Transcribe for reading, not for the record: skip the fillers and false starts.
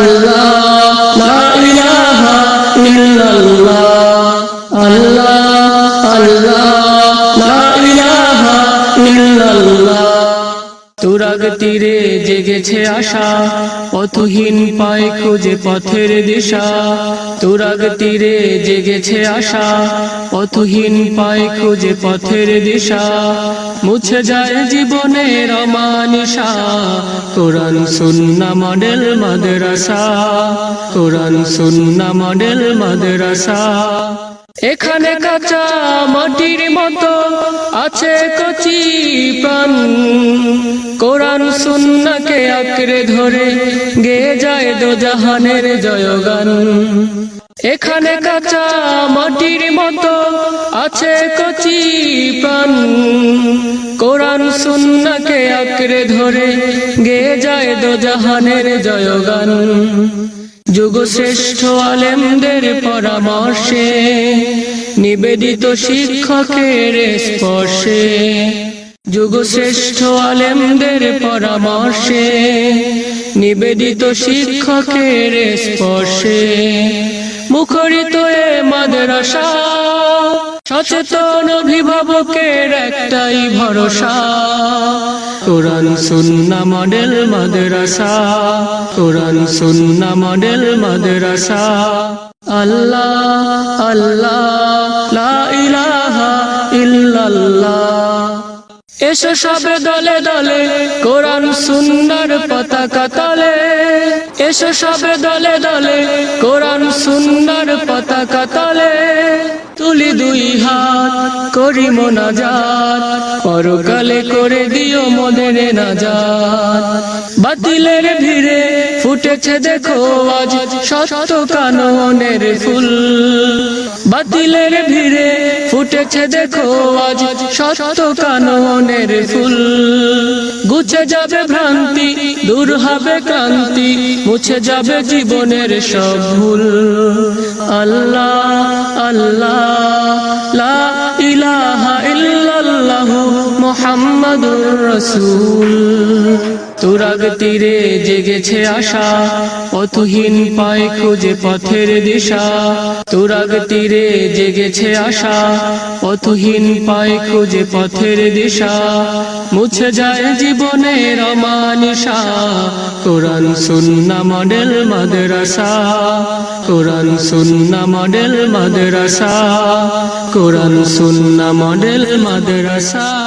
আল্লাহ লা ইলাহা ইল্লাল্লাহ আল্লাহ আল্লাহ লা ইলাহা ইল্লাল্লাহ তুরাগ তীরে জেগেছে আশা পথহীন পায় খুঁজে পথের দিশা তুরাগ তীরে জেগেছে আশা পথহীন পায় খুঁজে পথের দিশা মুছে যায় জীবনের অমানিসা কোরআন সুন্নাহ মডেল মাদ্রাসা কোরআন সুন্নাহ মডেল মাদ্রাসা এখানে কাঁচা মাটির মতো আছে কচি প্রাণ কোরআন সুন্নাহকে আঁকড়ে ধরে গেয়ে যায় দোজাহানের জয়গান এখানে কাঁচা মাটির মতো আছে কচি প্রাণ কোরআন সুন্নাহকে আঁকড়ে ধরে গেয়ে যায় দোজাহানের জয়গান যুগশ্রেষ্ঠ আলেমদের পরামর্শে নিবেদিত শিক্ষকের স্পর্শে যুগশ্রেষ্ঠ আলেমদের পরামর্শে নিবেদিত শিক্ষকের স্পর্শে মুখরিত এ মাদ্রাসা সচেতন অভিভাবকের একটাই ভরসা কোরআন সুন্নাহ মডেল মাদ্রাসা কোরআন সুন্নাহ মডেল মাদ্রাসা আল্লাহ আল্লাহ লা ইলাহা ইল্লাল্লাহ এসো সবে দলে দলে কোরআন সুন্নাহর পতাকা তলে এসো সবে দলে দলে কোরআন সুন্নাহর পতাকা তলে তুলি দুই হাত করি মোনাজাত পরকালে করে দিও মোদের নাজাত বাতিলের ভিড়ে ফুটেছে দেখো আজ সত্য কাননের ফুল বাতিলের ভিড়ে ফুটেছে দেখো আজ সত্য কাননের ফুল গুছে যাবে ভ্রান্তি দূর হবে ক্রান্তি মুছে যাবে জীবনের সব ভুল আল্লাহ আল্লাহ লা ইলাহা ইল্লাল্লাহ মুহাম্মাদুর রাসূল তুরাগ তীরে জেগেছে আশা পথহীন পায় খুঁজে পথের দিশা তুরাগ তীরে জেগেছে আশা পথহীন পায় খুঁজে পথের দিশা মুছে যায় জীবনের অমানিসা কোরআন সুন্নাহ মডেল মাদ্রাসা কোরআন সুন্নাহ মডেল মাদ্রাসা কোরআন সুন্নাহ মডেল মাদ্রাসা